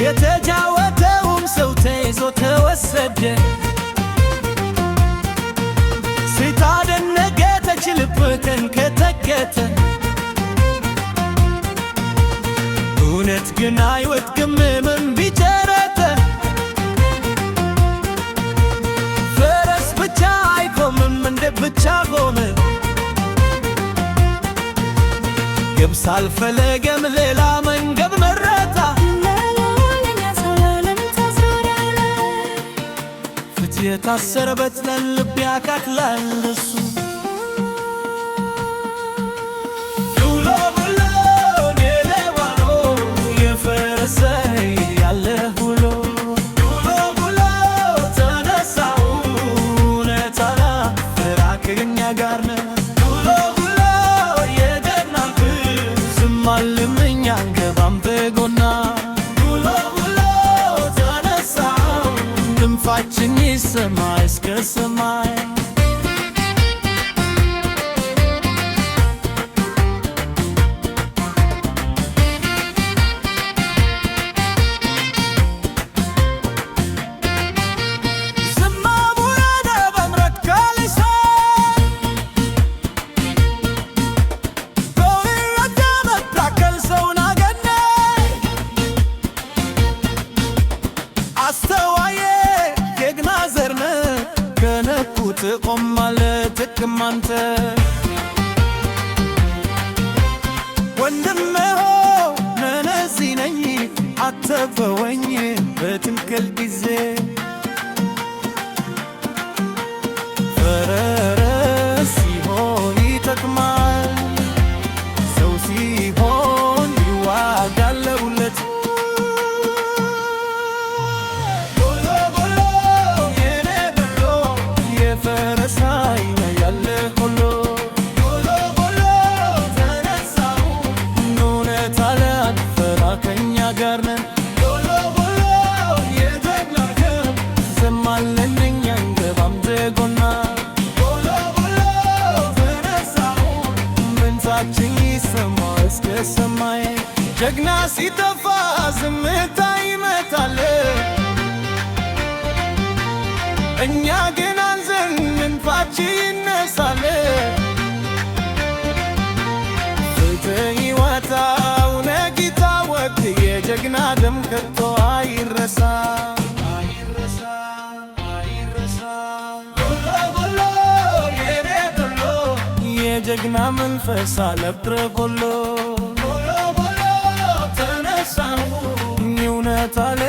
የተጫወተውም ሰው ተይዞ ተወሰደ። ሴት አደነገጠች ልብ ተንከተከተ። እውነት ግን አይወድቅም ምን ቢቸረተ። ፈረስ ብቻ አይቆምም እንደ ብቻ ቆመ። ግብፅ አልፈለገም ሌላ መንገድ መረጣ። የታሰረበት ለልብ ያካክላል እሱ ዱሎ ብሎ የሌባኖ የፈረሰይ ያለ ብሎ ዱሎ ብሎ ተነሳው እውነታና ፍራከኛ ጋር ነው ዱሎ ብሎ የደናንክ ዝም አልምኛ አንገባም በጎና ድምፃችን ይሰማ እስከ ሰማይ ትቆማለ ትክማንተ ወንድሜ ነነዚህ ነኝ አተፈወኝ በትንክል ጊዜ ፈረስ ሲሆን ይጠቅማል ሰው ሲሆን ይዋጋል ለሁለት ሰማይ ጀግና ሲጠፋ ዝምታ ይመታል። እኛ ግን አንዘን እንፋችን ይነሳል። ፍትህ ይወጣው ነጊታ ወቅት የጀግና ደም ከቶ አይረሳ አይረሳ አይረሳ ጎሎ የኔ ጎሎ የጀግና መንፈስ አለብረ ጎሎ እውነት አለ